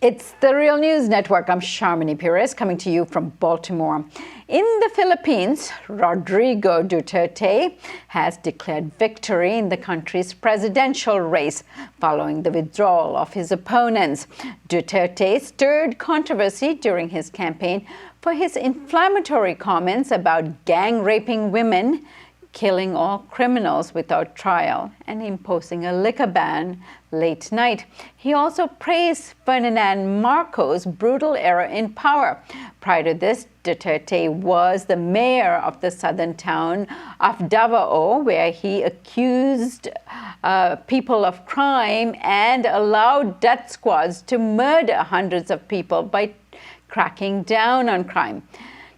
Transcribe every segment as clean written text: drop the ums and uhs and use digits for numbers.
It's the Real News Network. I'm Sharmini Perez coming to you from Baltimore. In the Philippines, Rodrigo Duterte has declared victory in the country's presidential race following the withdrawal of his opponents. Duterte stirred controversy during his campaign for his inflammatory comments about gang raping women, killing all criminals without trial, and imposing a liquor ban late night. He also praised Ferdinand Marcos' brutal era in power. Prior to this, Duterte was the mayor of the southern town of Davao, where he accused people of crime and allowed death squads to murder hundreds of people by cracking down on crime.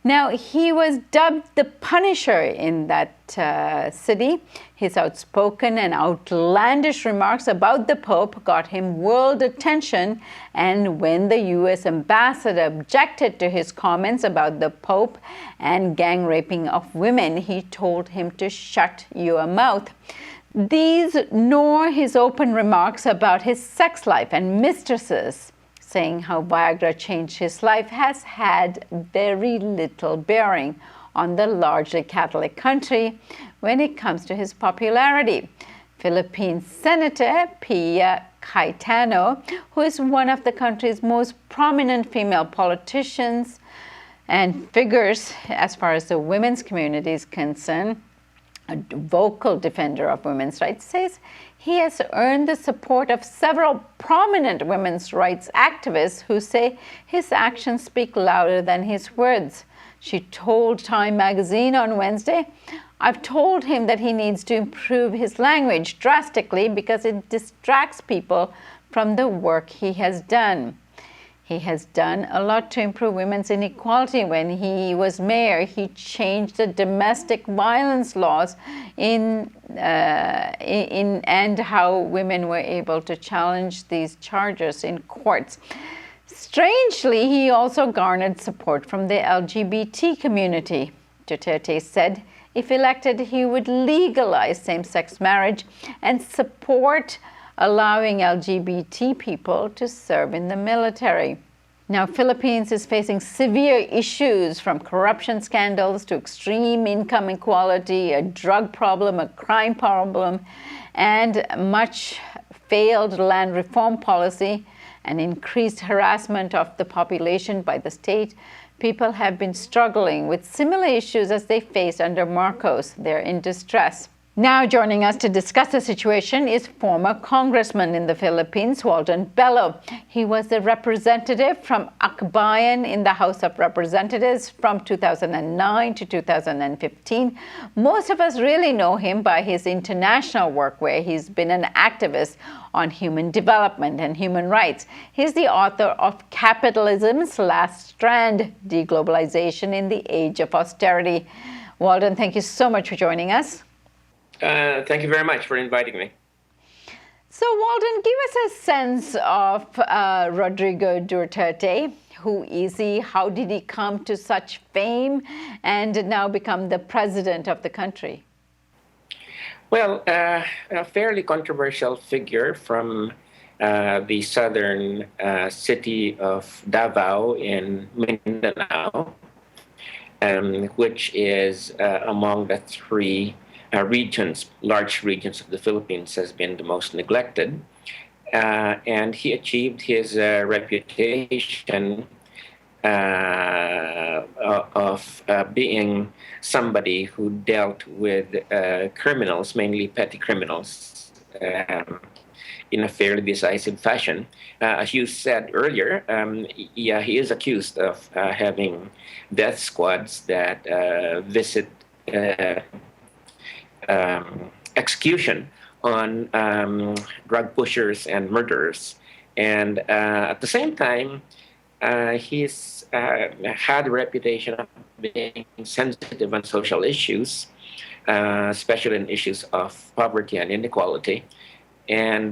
Now, he was dubbed the Punisher in that city. His outspoken and outlandish remarks about the Pope got him world attention, and when the U.S. ambassador objected to his comments about the Pope and gang raping of women, he told him to shut your mouth. These nor his open remarks about his sex life and mistresses, saying how Viagra changed his life, has had very little bearing on the largely Catholic country when it comes to his popularity. Philippine Senator Pia Cayetano, who is one of the country's most prominent female politicians and figures as far as the women's community is concerned, a vocal defender of women's rights, says he has earned the support of several prominent women's rights activists who say his actions speak louder than his words. She told Time magazine on Wednesday, "I've told him that he needs to improve his language drastically because it distracts people from the work he has done." He has done a lot to improve women's inequality. When he was mayor, he changed the domestic violence laws and how women were able to challenge these charges in courts. Strangely, he also garnered support from the LGBT community. Duterte said if elected, he would legalize same-sex marriage and support allowing LGBT people to serve in the military. Now, Philippines is facing severe issues from corruption scandals to extreme income inequality, a drug problem, a crime problem, and much failed land reform policy and increased harassment of the population by the state. People have been struggling with similar issues as they faced under Marcos. They're in distress. Now joining us to discuss the situation is former congressman in the Philippines, Walden Bello. He was the representative from Akbayan in the House of Representatives from 2009 to 2015. Most of us really know him by his international work, where he's been an activist on human development and human rights. He's the author of Capitalism's Last Strand, Deglobalization in the Age of Austerity. Walden, thank you so much for joining us. Thank you very much for inviting me. So, Walden, give us a sense of Rodrigo Duterte. Who is he? How did he come to such fame and now become the president of the country? Well, a fairly controversial figure from the southern city of Davao in Mindanao, which is among the three large regions of the Philippines, has been the most neglected. And he achieved his reputation of being somebody who dealt with criminals, mainly petty criminals, in a fairly decisive fashion. As you said earlier, he is accused of having death squads that visit execution on drug pushers and murderers. And at the same time, he's had a reputation of being sensitive on social issues, especially in issues of poverty and inequality, and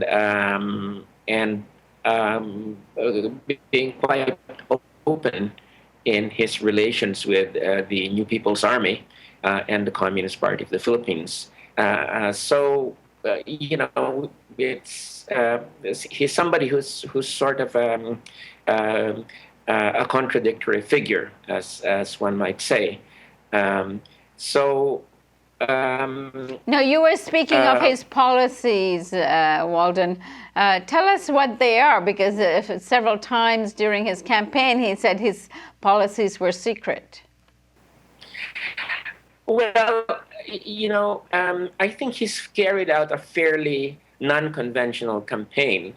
being quite open in his relations with the New People's Army and the Communist Party of the Philippines. So he's somebody who's sort of uh, a contradictory figure, as one might say. Um, so. No, you were speaking of his policies, Walden. Tell us what they are, because several times during his campaign he said his policies were secret. Well, I think he's carried out a fairly non-conventional campaign.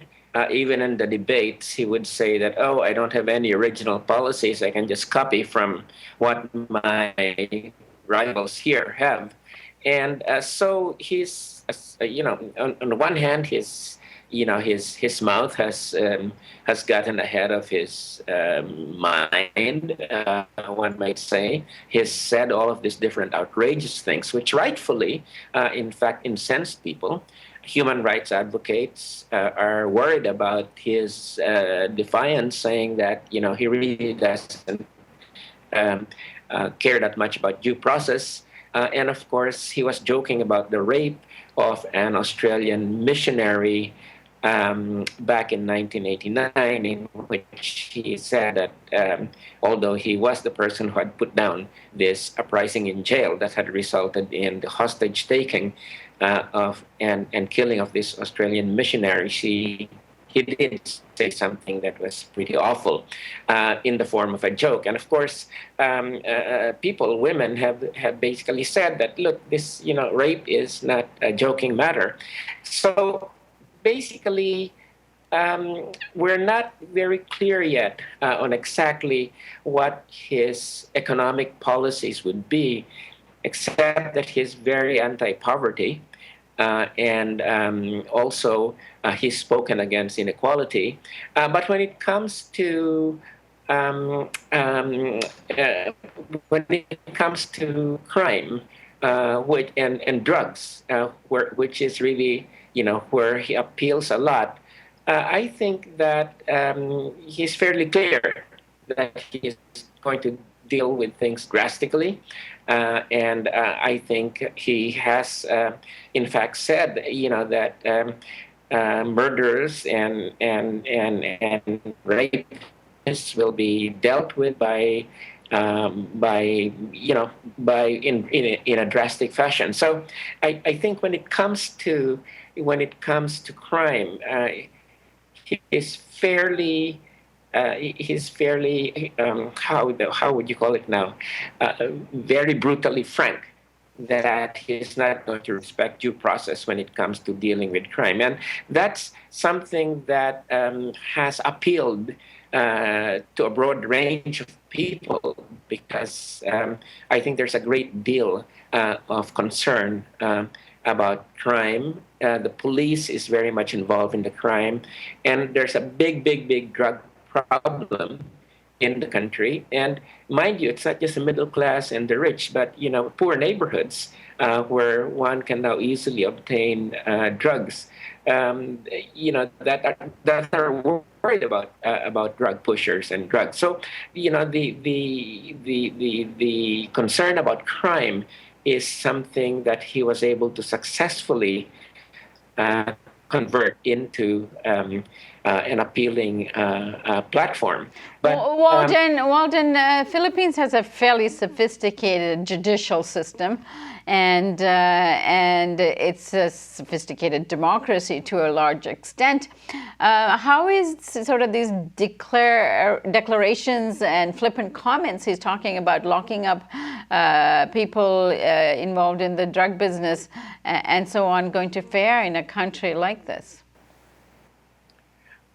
Even in the debates, he would say that, "Oh, I don't have any original policies. I can just copy from what my rivals here have." And so he's, on the one hand, his mouth has gotten ahead of his mind, one might say. He's said all of these different outrageous things, which rightfully, in fact, incensed people. Human rights advocates are worried about his defiance, saying that he really doesn't care that much about due process. And of course, he was joking about the rape of an Australian missionary back in 1989, in which he said that although he was the person who had put down this uprising in jail that had resulted in the hostage taking and killing of this Australian missionary, he did say something that was pretty awful in the form of a joke. And of course, women have basically said that, look, this, rape is not a joking matter. So basically, we're not very clear yet on exactly what his economic policies would be, except that he's very anti-poverty. And also, he's spoken against inequality. But when it comes to crime, and drugs, which is really where he appeals a lot, I think that he's fairly clear that he's going to deal with things drastically. And I think he has, in fact, said, that murderers and rapists will be dealt with by in a drastic fashion. So I think when it comes to crime, he's fairly. How would you call it now? Very brutally frank that he's not going to respect due process when it comes to dealing with crime, and that's something that has appealed to a broad range of people, because I think there's a great deal of concern about crime. The police is very much involved in the crime, and there's a big drug problem in the country. And mind you, it's not just the middle class and the rich, but poor neighborhoods where one can now easily obtain drugs. That are worried about drug pushers and drugs. So the concern about crime is something that he was able to successfully convert into an appealing platform. But Walden, Philippines has a fairly sophisticated judicial system, and it's a sophisticated democracy to a large extent. How is sort of these declarations and flippant comments he's talking about locking up people involved in the drug business and so on going to fare in a country like this?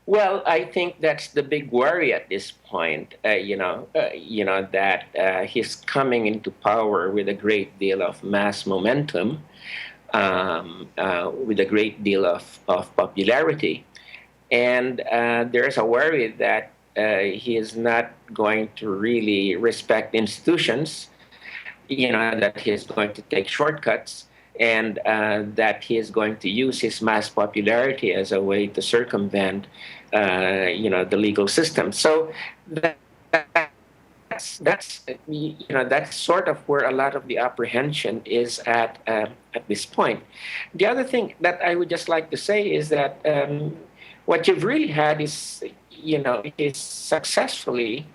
Well, I think that's the big worry at this point. That he's coming into power with a great deal of mass momentum, with a great deal of popularity, and there's a worry that he is not going to really respect institutions. That he is going to take shortcuts, and that he is going to use his mass popularity as a way to circumvent, the legal system. So that's that's sort of where a lot of the apprehension is at this point. The other thing that I would just like to say is that what you've really had is successfully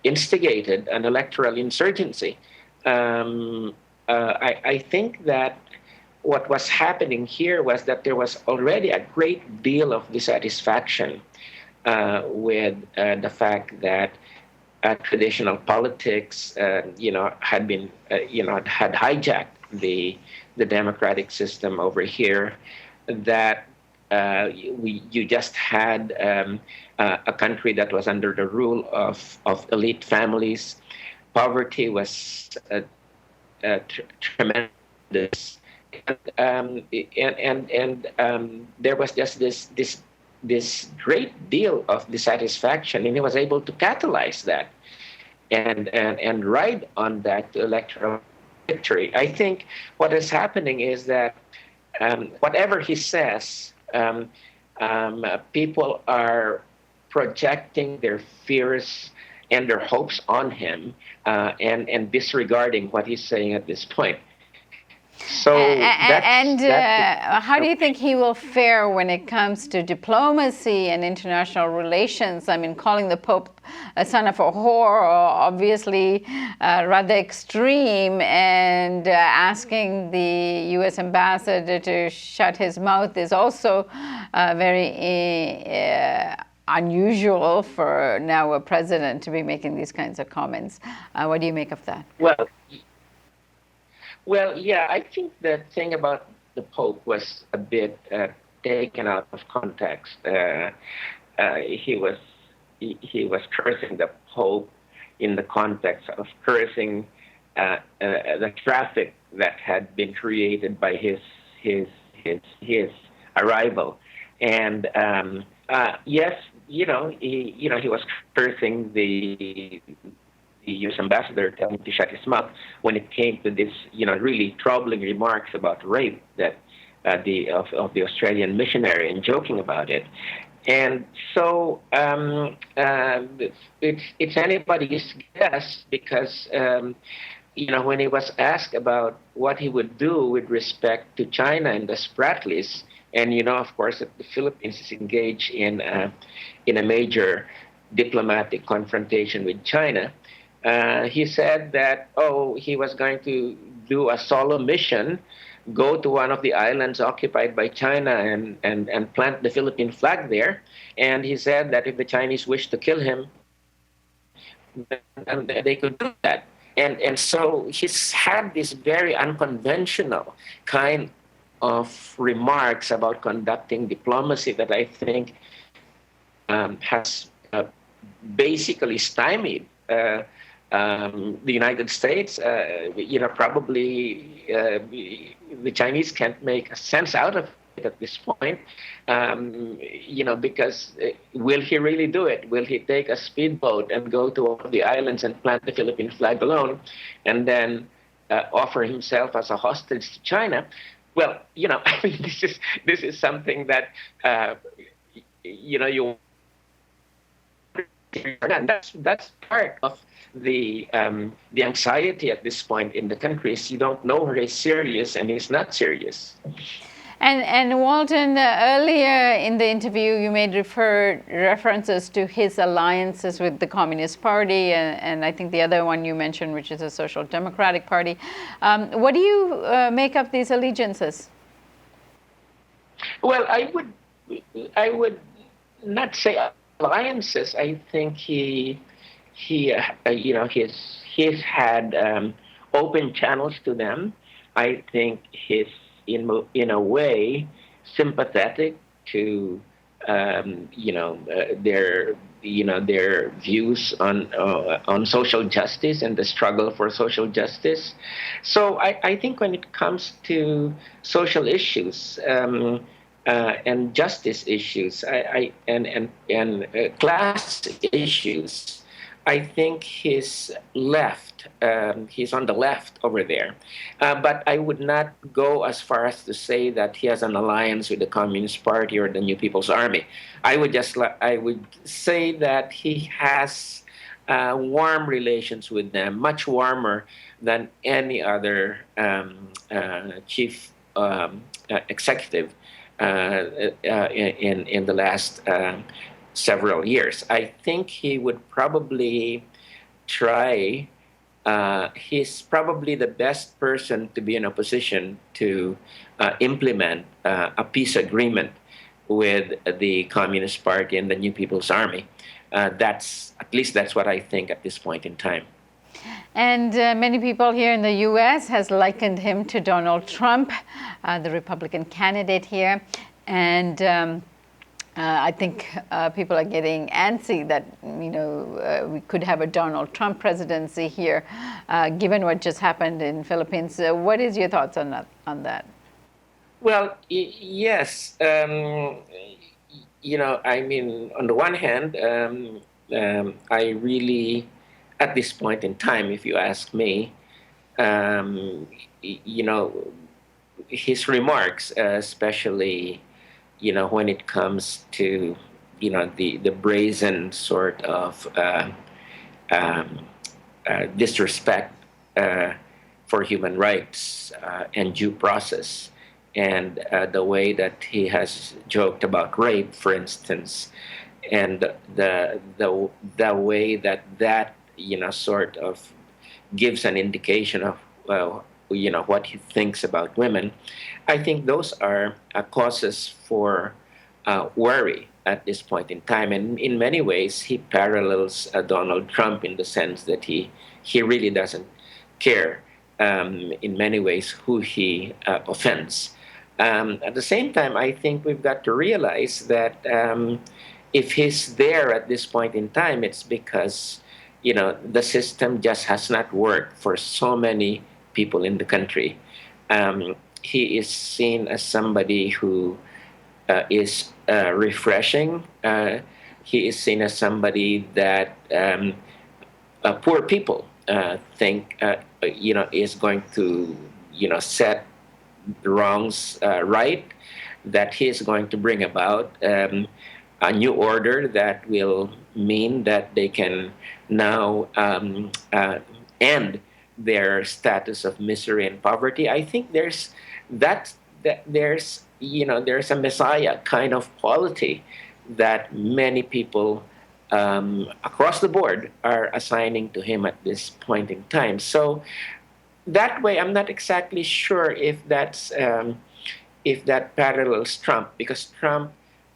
instigated an electoral insurgency. I think that what was happening here was that there was already a great deal of dissatisfaction with the fact that traditional politics, had been, had hijacked the democratic system over here. That you just had a country that was under the rule of elite families. Poverty was tremendous, and there was just this great deal of dissatisfaction, and he was able to catalyze that and ride on that electoral victory. I think what is happening is that whatever he says, people are projecting their fears and their hopes on him, and disregarding what he's saying at this point. So how do you think he will fare when it comes to diplomacy and international relations? I mean, calling the Pope a son of a whore, obviously rather extreme, and asking the U.S. ambassador to shut his mouth is also very unusual for now a president to be making these kinds of comments. What do you make of that? Well, yeah, I think the thing about the Pope was a bit taken out of context. He was cursing the Pope in the context of cursing the traffic that had been created by his arrival, and yes, he was cursing the U.S. ambassador, telling him to shut his mouth when it came to this, really troubling remarks about rape that of the Australian missionary, and joking about it. And so it's anybody's guess, because when he was asked about what he would do with respect to China and the Spratlys, and of course, that the Philippines is engaged in a major diplomatic confrontation with China. He said that, he was going to do a solo mission, go to one of the islands occupied by China and plant the Philippine flag there. And he said that if the Chinese wished to kill him, then they could do that. And so he's had this very unconventional kind of remarks about conducting diplomacy that I think has basically stymied the United States. Probably the Chinese can't make sense out of it at this point. Because will he really do it? Will he take a speedboat and go to one of the islands and plant the Philippine flag alone, and then offer himself as a hostage to China? Well, I mean, this is something that you. And that's part of the anxiety at this point in the country. Is you don't know where he's serious and he's not serious. And Walden, earlier in the interview, you made references to his alliances with the Communist Party, and I think the other one you mentioned, which is the Social Democratic Party. What do you make of these allegiances? Well, I would not say alliances. I think he's had open channels to them. I think he's in a way sympathetic to their views on social justice and the struggle for social justice. So I think when it comes to social issues and justice issues, and class issues, I think he's left. He's on the left over there. But I would not go as far as to say that he has an alliance with the Communist Party or the New People's Army. I would say that he has warm relations with them, much warmer than any other chief executive in the last several years. I think he would probably try. He's probably the best person to be in a position to implement a peace agreement with the Communist Party and the New People's Army. That's at least that's what I think at this point in time. And many people here in the U.S. has likened him to Donald Trump, the Republican candidate here. And I think people are getting antsy that, we could have a Donald Trump presidency here, given what just happened in Philippines. What is your thoughts on that? Well, yes. I mean, on the one hand, I really, at this point in time, if you ask me, you know, his remarks, especially, when it comes to, the brazen sort of um, disrespect for human rights and due process, and the way that he has joked about rape, for instance, and the way that sort of gives an indication of what he thinks about women. I think those are causes for worry at this point in time, and in many ways he parallels Donald Trump in the sense that he really doesn't care in many ways who he offends. At the same time, I think we've got to realize that if he's there at this point in time, it's because the system just has not worked for so many people in the country. He is seen as somebody who is refreshing. He is seen as somebody that poor people think is going to set wrongs right, that he is going to bring about a new order that will mean that they can now end their status of misery and poverty. I think there's a messiah kind of quality that many people across the board are assigning to him at this point in time. So that way, I'm not exactly sure if that parallels Trump, because Trump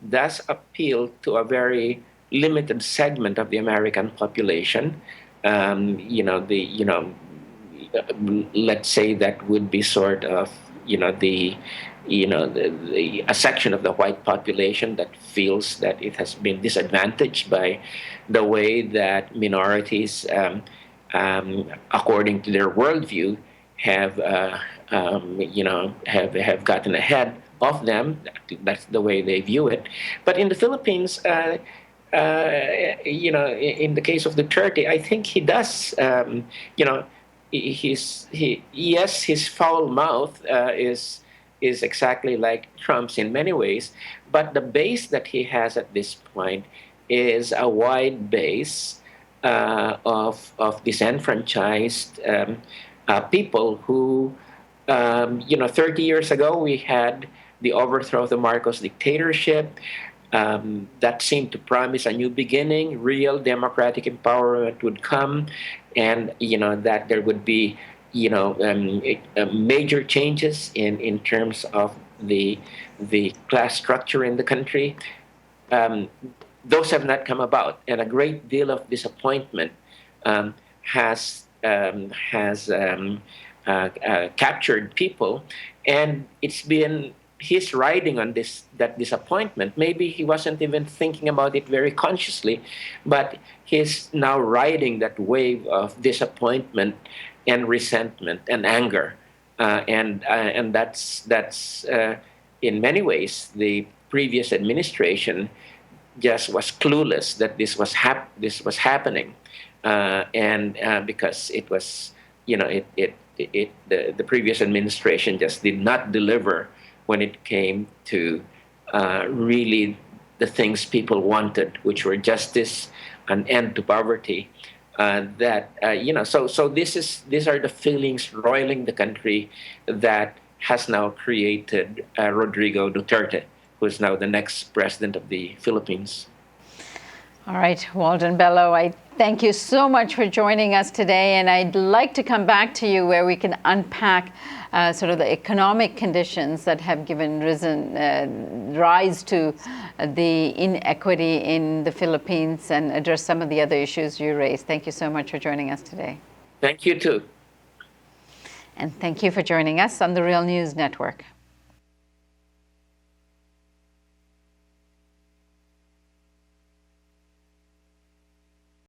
does appeal to a very limited segment of the American population. Let's say that would be sort of a section of the white population that feels that it has been disadvantaged by the way that minorities, according to their worldview, have gotten ahead of them. That's the way they view it. But in the Philippines, in the case of Duterte, I think he does. His foul mouth is exactly like Trump's in many ways, but the base that he has at this point is a wide base of disenfranchised people who, 30 years ago we had the overthrow of the Marcos dictatorship. That seemed to promise a new beginning. Real democratic empowerment would come, and that there would be major changes in terms of the class structure in the country. Those have not come about, and a great deal of disappointment has captured people, and it's been he's riding on that disappointment. Maybe he wasn't even thinking about it very consciously, but he's now riding that wave of disappointment and resentment and anger, and that's in many ways the previous administration just was clueless that this was happening. and because it was, the previous administration just did not deliver when it came to really the things people wanted, which were justice, an end to poverty. So these are the feelings roiling the country that has now created Rodrigo Duterte, who is now the next president of the Philippines. All right, Walden Bello, I thank you so much for joining us today, and I'd like to come back to you where we can unpack sort of the economic conditions that have rise to the inequity in the Philippines and address some of the other issues you raised. Thank you so much for joining us today. Thank you too. And thank you for joining us on the Real News Network.